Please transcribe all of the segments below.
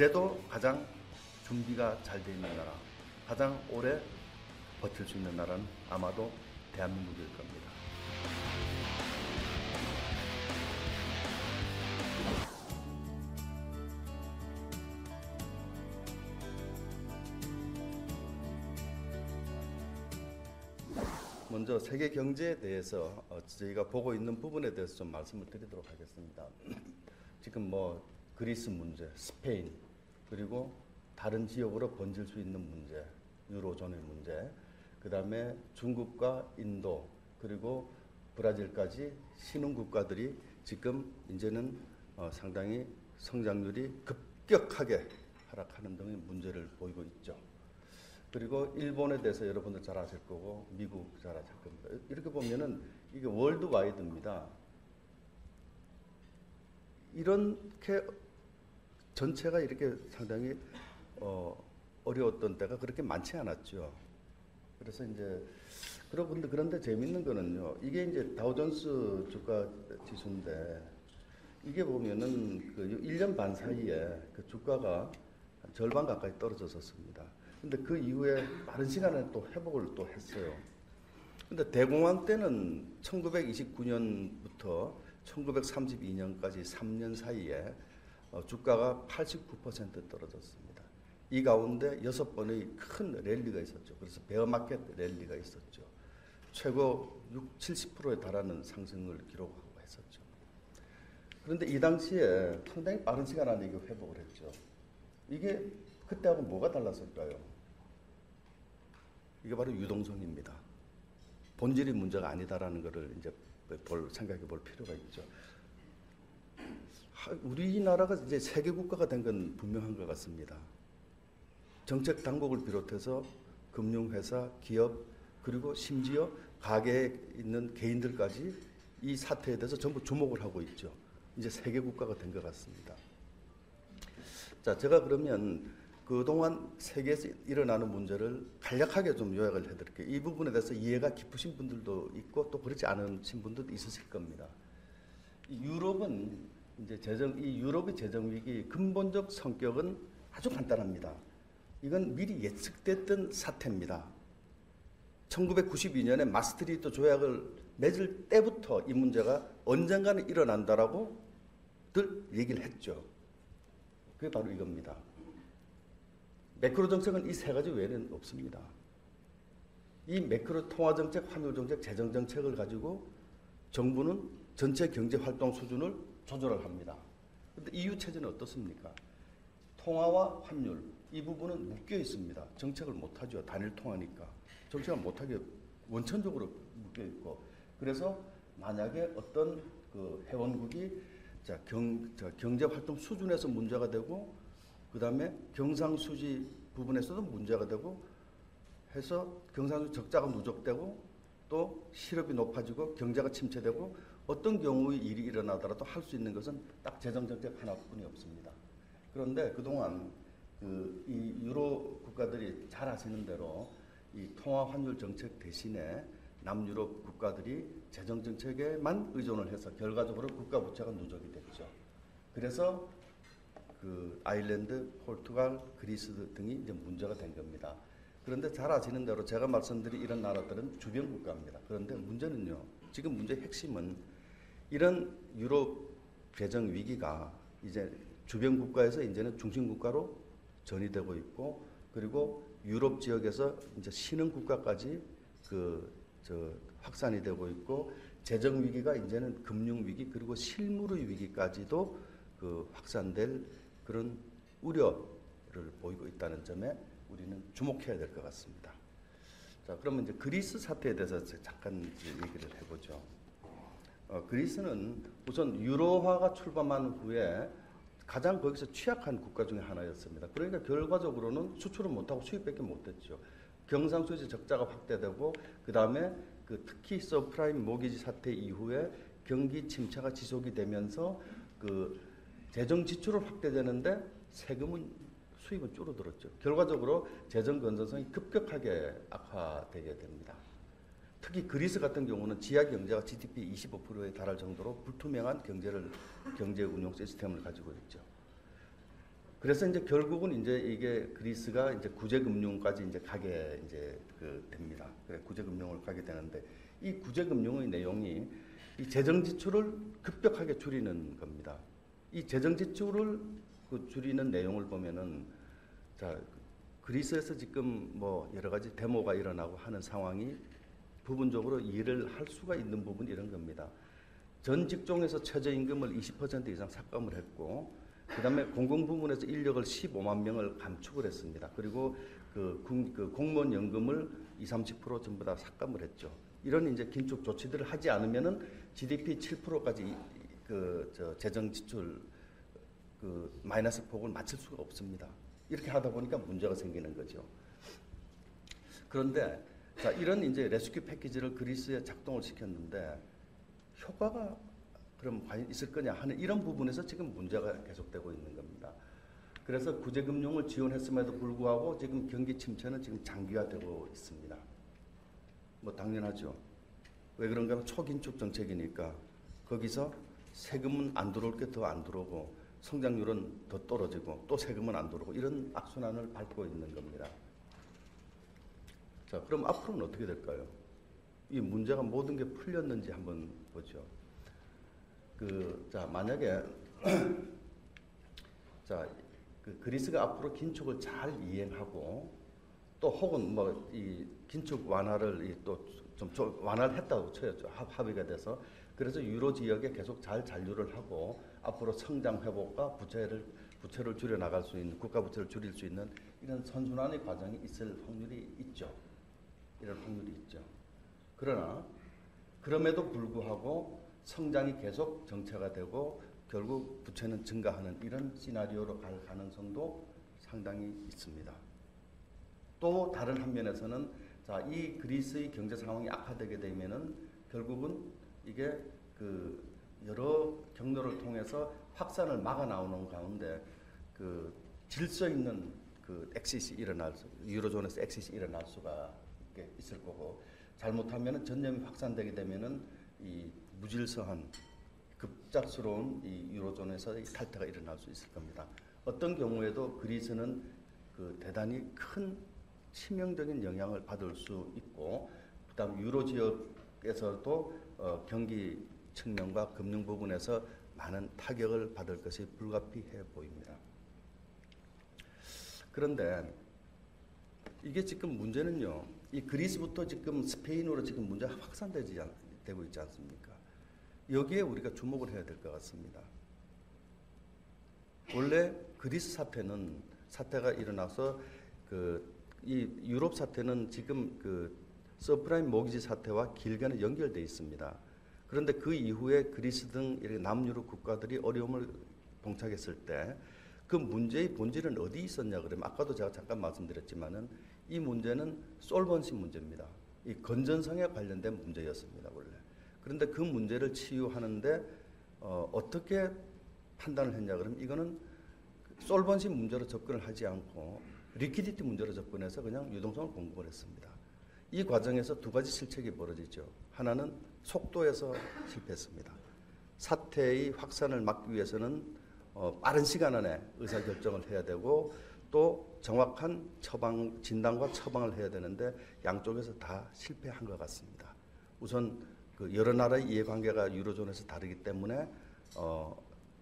그래도 가장 준비가 잘 돼 있는 나라, 가장 오래 버틸 수 있는 나라는 아마도 대한민국일 겁니다. 먼저 세계 경제에 대해서 저희가 보고 있는 부분에 대해서 좀 말씀을 드리도록 하겠습니다. 지금 뭐 그리스 문제, 스페인, 그리고 다른 지역으로 번질 수 있는 문제, 유로존의 문제, 그 다음에 중국과 인도, 그리고 브라질까지 신흥 국가들이 지금 이제는 상당히 성장률이 급격하게 하락하는 등의 문제를 보이고 있죠. 그리고 일본에 대해서 여러분들 잘 아실 거고 미국 잘 아실 겁니다. 이렇게 보면은 이게 월드와이드입니다. 이렇게 전체가 이렇게 상당히 어려웠던 때가 그렇게 많지 않았죠. 그래서 이제 그런데 재밌는 거는요. 이게 이제 다우존스 주가 지수인데 이게 보면은 그 1년 반 사이에 그 주가가 절반 가까이 떨어졌었습니다. 근데 그 이후에 빠른 시간에 또 회복을 또 했어요. 근데 대공황 때는 1929년부터 1932년까지 3년 사이에 주가가 89% 떨어졌습니다. 이 가운데 6번의 큰 랠리가 있었죠. 그래서 베어마켓 랠리가 있었죠. 최고 70%에 달하는 상승을 기록하고 했었죠. 그런데 이 당시에 상당히 빠른 시간 안에 이게 회복을 했죠. 이게 그때하고 뭐가 달랐을까요? 이게 바로 유동성입니다. 본질이 문제가 아니다라는 것을 이제 생각해 볼 필요가 있죠. 우리나라가 이제 세계 국가가 된 건 분명한 것 같습니다. 정책 당국을 비롯해서 금융회사, 기업, 그리고 심지어 가게에 있는 개인들까지 이 사태에 대해서 전부 주목을 하고 있죠. 이제 세계 국가가 된 것 같습니다. 자, 제가 그러면 그동안 세계에서 일어나는 문제를 간략하게 좀 요약을 해드릴게요. 이 부분에 대해서 이해가 깊으신 분들도 있고 또 그렇지 않으신 분들도 있으실 겁니다. 유럽은 이제 이 유럽의 재정 위기 근본적 성격은 아주 간단합니다. 이건 미리 예측됐던 사태입니다. 1992년에 마스트리히트 조약을 맺을 때부터 이 문제가 언젠가는 일어난다라고 늘 얘기를 했죠. 그게 바로 이겁니다. 매크로 정책은 이 세 가지 외에는 없습니다. 이 매크로 통화 정책, 환율 정책, 재정 정책을 가지고 정부는 전체 경제 활동 수준을 조절을 합니다. 그런데 EU 체제는 어떻습니까? 통화와 환율 이 부분은 묶여 있습니다. 정책을 못 하죠. 단일 통화니까 정책을 못 하게 원천적으로 묶여 있고 그래서 만약에 어떤 그 회원국이 경제 활동 수준에서 문제가 되고 그 다음에 경상수지 부분에서도 문제가 되고 해서 경상수지 적자가 누적되고 또 실업이 높아지고 경제가 침체되고 어떤 경우의 일이 일어나더라도 할 수 있는 것은 딱 재정정책 하나뿐이 없습니다. 그런데 그동안 이 유로 국가들이 잘 아시는 대로 이 통화 환율 정책 대신에 남유럽 국가들이 재정 정책에만 의존을 해서 결과적으로 국가 부채가 누적이 됐죠. 그래서 그 아일랜드, 포르투갈, 그리스 등이 이제 문제가 된 겁니다. 그런데 잘 아시는 대로 제가 말씀드린 이런 나라들은 주변 국가입니다. 그런데 문제는요. 지금 문제의 핵심은 이런 유럽 재정 위기가 이제 주변 국가에서 이제는 중심 국가로 전이되고 있고 그리고 유럽 지역에서 이제 신흥 국가까지 확산이 되고 있고 재정 위기가 이제는 금융 위기 그리고 실물의 위기까지도 확산될 그런 우려를 보이고 있다는 점에 우리는 주목해야 될 것 같습니다. 자, 그러면 이제 그리스 사태에 대해서 잠깐 얘기를 해보죠. 그리스는 우선 유로화가 출범한 후에 가장 거기서 취약한 국가 중에 하나였습니다. 그러니까 결과적으로는 수출을 못하고 수입밖에 못했죠. 경상수지 적자가 확대되고 그 다음에 특히 서프라임 모기지 사태 이후에 경기 침체가 지속이 되면서 재정 지출은 확대되는데 수입은 줄어들었죠. 결과적으로 재정 건전성이 급격하게 악화되게 됩니다. 특히 그리스 같은 경우는 지하 경제가 GDP 25%에 달할 정도로 불투명한 경제 운용 시스템을 가지고 있죠. 그래서 이제 결국은 이제 이게 그리스가 이제 구제금융까지 이제 가게 이제 됩니다. 그래 구제금융을 가게 되는데 이 구제금융의 내용이 이 재정 지출을 급격하게 줄이는 겁니다. 이 재정 지출을 줄이는 내용을 보면은 자 그리스에서 지금 뭐 여러 가지 데모가 일어나고 하는 상황이 부분적으로 이해를 할 수가 있는 부분이 이런 겁니다. 전 직종에서 최저임금을 20% 이상 삭감을 했고, 그 다음에 공공부문에서 인력을 15만 명을 감축을 했습니다. 그리고 그 공무원 연금을 20-30% 전부 다 삭감을 했죠. 이런 이제 긴축 조치들을 하지 않으면은 GDP 7%까지 재정 지출 마이너스 폭을 맞출 수가 없습니다. 이렇게 하다 보니까 문제가 생기는 거죠. 그런데 자, 이런 이제 레스큐 패키지를 그리스에 작동을 시켰는데 효과가 그럼 과연 있을 거냐 하는 이런 부분에서 지금 문제가 계속되고 있는 겁니다. 그래서 구제금융을 지원했음에도 불구하고 지금 경기 침체는 지금 장기화되고 있습니다. 뭐 당연하죠. 왜 그런가 하면 초긴축 정책이니까 거기서 세금은 안 들어올 게 더 안 들어오고 성장률은 더 떨어지고 또 세금은 안 들어오고 이런 악순환을 밟고 있는 겁니다. 자, 그럼 앞으로는 어떻게 될까요? 이 문제가 모든 게 풀렸는지 한번 보죠. 자, 만약에 자, 그리스가 앞으로 긴축을 잘 이행하고 또 혹은 뭐 이 긴축 완화를 또 좀 완화를 했다고 쳐요. 합의가 돼서 그래서 유로 지역에 계속 잘 잔류를 하고 앞으로 성장 회복과 부채를 줄여 나갈 수 있는 국가 부채를 줄일 수 있는 이런 선순환의 과정이 있을 확률이 있죠. 이런 확률이 있죠. 그러나 그럼에도 불구하고 성장이 계속 정체가 되고 결국 부채는 증가하는 이런 시나리오로 갈 가능성도 상당히 있습니다. 또 다른 한면에서는 자, 이 그리스의 경제 상황이 악화되게 되면은 결국은 이게 여러 경로를 통해서 확산을 막아 나오는 가운데 질서 있는 엑싯이 유로존에서 엑싯이 일어날 수가 있을 거고 잘못하면은 전염이 확산되게 되면은 이 무질서한 급작스러운 이 유로존에서의 탈퇴가 일어날 수 있을 겁니다. 어떤 경우에도 그리스는 대단히 큰 치명적인 영향을 받을 수 있고, 그다음 유로 지역에서도 경기 측면과 금융 부분에서 많은 타격을 받을 것이 불가피해 보입니다. 그런데 이게 지금 문제는요, 이 그리스부터 지금 스페인으로 지금 문제가 되고 있지 않습니까? 여기에 우리가 주목을 해야 될 것 같습니다. 원래 그리스 사태가 일어나서 이 유럽 사태는 지금 서프라임 모기지 사태와 길게는 연결되어 있습니다. 그런데 그 이후에 그리스 등 이렇게 남유럽 국가들이 어려움을 봉착했을 때 그 문제의 본질은 어디 있었냐 그러면 아까도 제가 잠깐 말씀드렸지만은 이 문제는 솔번시 문제입니다. 이 건전성에 관련된 문제였습니다, 원래. 그런데 그 문제를 치유하는데 어떻게 판단을 했냐 그러면 이거는 솔번시 문제로 접근을 하지 않고 리퀴디티 문제로 접근해서 그냥 유동성을 공급을 했습니다. 이 과정에서 두 가지 실책이 벌어지죠. 하나는 속도에서 실패했습니다. 사태의 확산을 막기 위해서는 빠른 시간 안에 의사결정을 해야 되고 또 정확한 진단과 처방을 해야 되는데 양쪽에서 다 실패한 것 같습니다. 우선 여러 나라의 이해관계가 유로존에서 다르기 때문에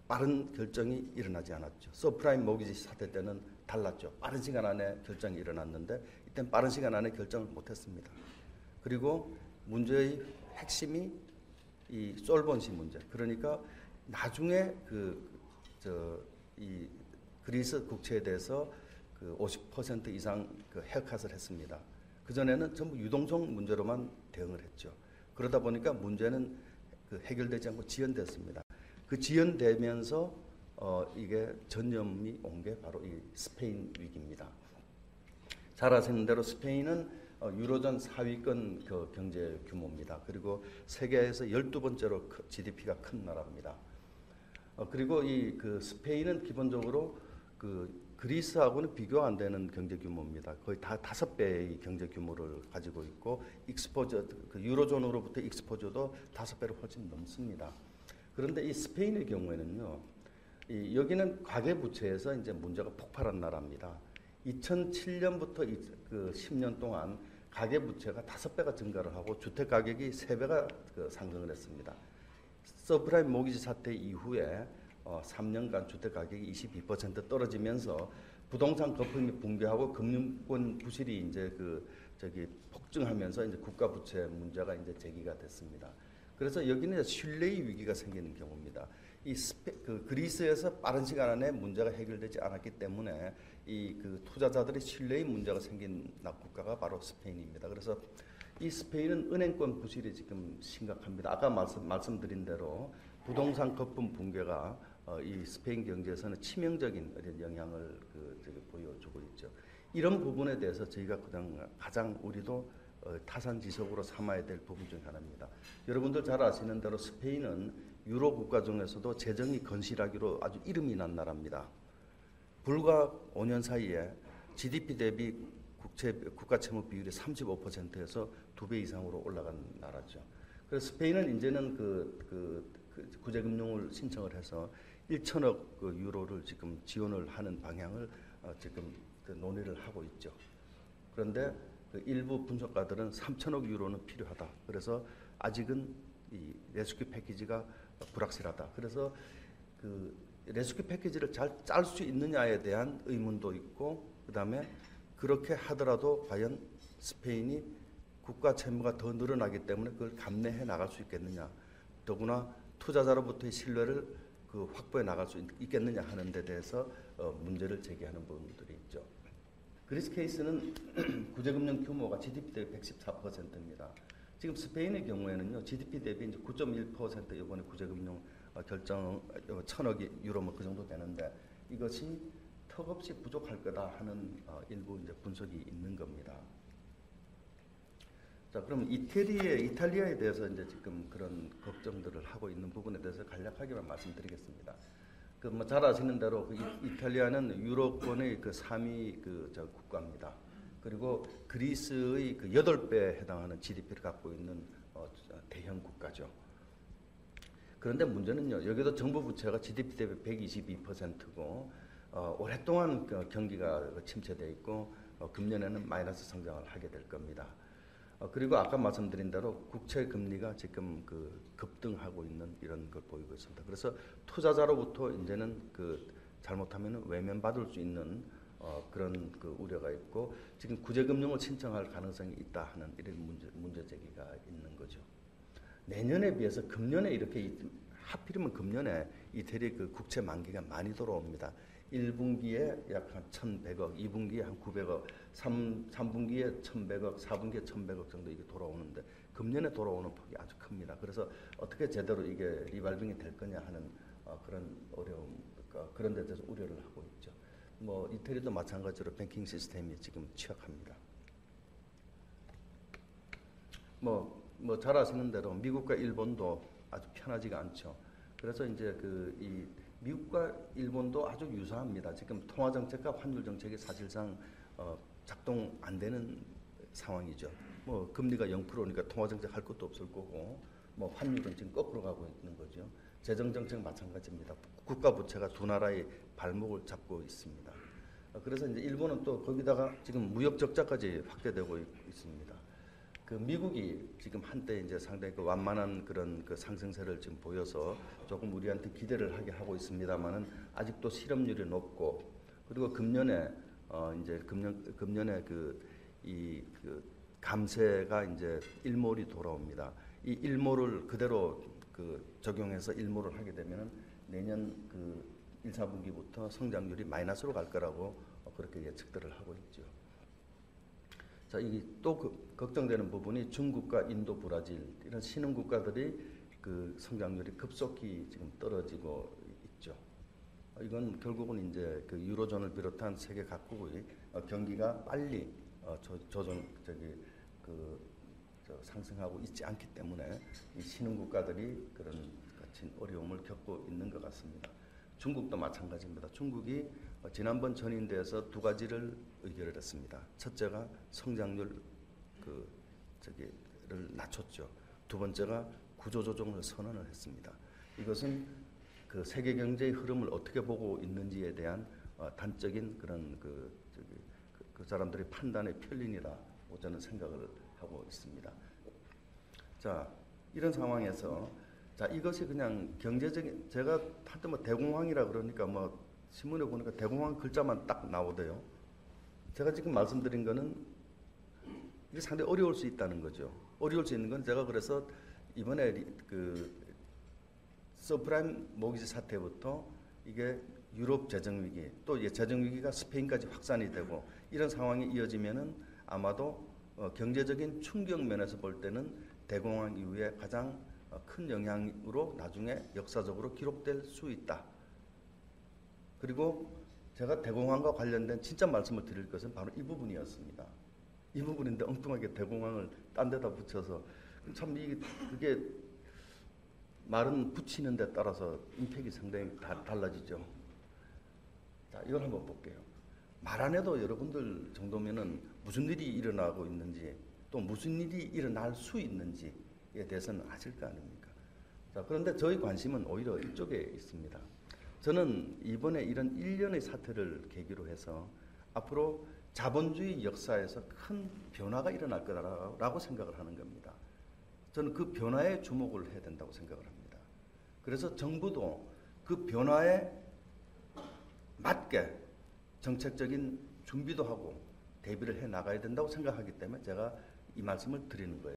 빠른 결정이 일어나지 않았죠. 서프라임 모기지 사태 때는 달랐죠. 빠른 시간 안에 결정이 일어났는데 이때는 빠른 시간 안에 결정을 못했습니다. 그리고 문제의 핵심이 이 솔번시 문제. 그러니까 나중에 이 그리스 국채에 대해서 50% 이상 헤어컷을 했습니다. 그 전에는 전부 유동성 문제로만 대응을 했죠. 그러다 보니까 문제는 해결되지 않고 지연됐습니다. 그 지연되면서 이게 전염이 온 게 바로 이 스페인 위기입니다. 잘 아시는 대로 스페인은 유로존 4위권 경제 규모입니다. 그리고 세계에서 12번째로 GDP가 큰 나라입니다. 그리고 스페인은 기본적으로 그리스하고는 비교가 안 되는 경제 규모입니다. 거의 다 5배의 경제 규모를 가지고 있고 유로존으로부터 익스포저도 5배로 훨씬 넘습니다. 그런데 이 스페인의 경우에는요, 여기는 가계부채에서 이제 문제가 폭발한 나라입니다. 2007년부터 그 10년 동안 가계부채가 5배가 증가를 하고 주택가격이 3배가 상승을 했습니다. 서프라임 모기지 사태 이후에 3년간 주택가격이 22% 떨어지면서 부동산 거품이 붕괴하고 금융권 부실이 이제 폭증하면서 이제 국가 부채 문제가 이제 제기가 됐습니다. 그래서 여기는 신뢰의 위기가 생기는 경우입니다. 그리스에서 빠른 시간 안에 문제가 해결되지 않았기 때문에 투자자들의 신뢰의 문제가 생긴 국가가 바로 스페인입니다. 그래서 이 스페인은 은행권 부실이 지금 심각합니다. 아까 말씀드린 대로 부동산 거품 붕괴가 이 스페인 경제에서는 치명적인 영향을 보여주고 있죠. 이런 부분에 대해서 저희가 가장 우리도 타산지석으로 삼아야 될 부분 중 하나입니다. 여러분들 잘 아시는 대로 스페인은 유로 국가 중에서도 재정이 건실하기로 아주 이름이 난 나라입니다. 불과 5년 사이에 GDP 대비 국가 채무 비율이 35%에서 2배 이상으로 올라간 나라죠. 그래서 스페인은 이제는 구제금융을 신청을 해서 1천억 유로를 지금 지원을 하는 방향을 지금 논의를 하고 있죠. 그런데 일부 분석가들은 3천억 유로는 필요하다. 그래서 아직은 이 레스큐 패키지가 불확실하다. 그래서 레스큐 패키지를 잘 짤 수 있느냐에 대한 의문도 있고, 그다음에 그렇게 하더라도 과연 스페인이 국가 채무가 더 늘어나기 때문에 그걸 감내해 나갈 수 있겠느냐, 더구나 투자자로부터의 신뢰를 확보해 나갈 수 있겠느냐 하는 데 대해서 문제를 제기하는 부분들이 있죠. 그리스 케이스는 구제금융 규모가 GDP 대비 114%입니다. 지금 스페인의 경우에는요, GDP 대비 이제 9.1% 이번에 구제금융 결정 1,000억 유로 뭐 그 정도 되는데 이것이 턱없이 부족할 거다 하는 일부 이제 분석이 있는 겁니다. 자, 그럼 이탈리아에 대해서 이제 지금 그런 걱정들을 하고 있는 부분에 대해서 간략하게만 말씀드리겠습니다. 잘 아시는 대로 이탈리아는 유로권의 3위 국가입니다. 그리고 그리스의 8배에 해당하는 GDP를 갖고 있는 대형 국가죠. 그런데 문제는요, 여기도 정부 부채가 GDP 대비 122%고 오랫동안 경기가 침체되어 있고 금년에는 마이너스 성장을 하게 될 겁니다. 그리고 아까 말씀드린 대로 국채 금리가 지금 급등하고 있는 이런 걸 보이고 있습니다. 그래서 투자자로부터 이제는 잘못하면 외면받을 수 있는 그런 우려가 있고 지금 구제금융을 신청할 가능성이 있다 하는 이런 문제 제기가 있는 거죠. 내년에 비해서 금년에 이렇게 하필이면 금년에 이태리 국채 만기가 많이 돌아옵니다. 1분기에 약 한 1,100억, 2분기에 한 900억, 3분기에 1,100억, 4분기에 1,100억 정도 이게 돌아오는데 금년에 돌아오는 폭이 아주 큽니다. 그래서 어떻게 제대로 이게 리발빙이 될 거냐 하는 그런 어려움, 그런 데 대해서 우려를 하고 있죠. 이태리도 마찬가지로 뱅킹 시스템이 지금 취약합니다. 잘 아시는 대로 미국과 일본도 아주 편하지가 않죠. 그래서 이제 이 미국과 일본도 아주 유사합니다. 지금 통화 정책과 환율 정책이 사실상 작동 안 되는 상황이죠. 금리가 0%니까 통화 정책 할 것도 없을 거고, 환율은 지금 거꾸로 가고 있는 거죠. 재정 정책 마찬가지입니다. 국가 부채가 두 나라의 발목을 잡고 있습니다. 그래서 이제 일본은 또 거기다가 지금 무역 적자까지 확대되고 있습니다. 미국이 지금 한때 이제 상당히 완만한 그런 상승세를 지금 보여서 조금 우리한테 기대를 하게 하고 있습니다만은 아직도 실업률이 높고, 그리고 금년에 감세가 이제 일몰이 돌아옵니다. 이 일몰을 그대로 적용해서 일몰을 하게 되면은 내년 1, 4분기부터 성장률이 마이너스로 갈 거라고 그렇게 예측들을 하고 있죠. 자, 이게 또 걱정되는 부분이 중국과 인도, 브라질 이런 신흥 국가들이 성장률이 급속히 지금 떨어지고 있죠. 이건 결국은 이제 유로존을 비롯한 세계 각국의 경기가 빨리 상승하고 있지 않기 때문에 이 신흥 국가들이 그런 같은 어려움을 겪고 있는 것 같습니다. 중국도 마찬가지입니다. 중국이 지난번 전인대에서 두 가지를 의결을 했습니다. 첫째가 성장률 를 낮췄죠. 두 번째가 구조조정을 선언을 했습니다. 이것은 그 세계 경제의 흐름을 어떻게 보고 있는지에 대한 단적인 그런 그 사람들의 판단의 편린이라고 저는 생각을 하고 있습니다. 자, 이런 상황에서 자, 이것이 그냥 경제적인, 제가 한때 뭐 대공황이라 그러니까 뭐 신문에 보니까 대공황 글자만 딱 나오대요. 제가 지금 말씀드린 거는 이게 상당히 어려울 수 있다는 거죠. 어려울 수 있는 건 제가 그래서 이번에 그 서프라임 모기지 사태부터 이게 유럽 재정 위기, 또 이제 재정 위기가 스페인까지 확산이 되고 이런 상황이 이어지면은 아마도 경제적인 충격 면에서 볼 때는 대공황 이후에 가장 큰 영향으로 나중에 역사적으로 기록될 수 있다. 그리고 제가 대공황과 관련된 진짜 말씀을 드릴 것은 바로 이 부분이었습니다. 이 부분인데 엉뚱하게 대공황을 딴 데다 붙여서 참 그게 말은 붙이는 데 따라서 임팩이 상당히 달라지죠. 자, 이걸 한번 볼게요. 말 안 해도 여러분들 정도면은 무슨 일이 일어나고 있는지 또 무슨 일이 일어날 수 있는지에 대해서는 아실 거 아닙니까? 자, 그런데 저희 관심은 오히려 이쪽에 있습니다. 저는 이번에 이런 일련의 사태를 계기로 해서 앞으로 자본주의 역사에서 큰 변화가 일어날 거라고 생각을 하는 겁니다. 저는 그 변화에 주목을 해야 된다고 생각을 합니다. 그래서 정부도 그 변화에 맞게 정책적인 준비도 하고 대비를 해 나가야 된다고 생각하기 때문에 제가 이 말씀을 드리는 거예요.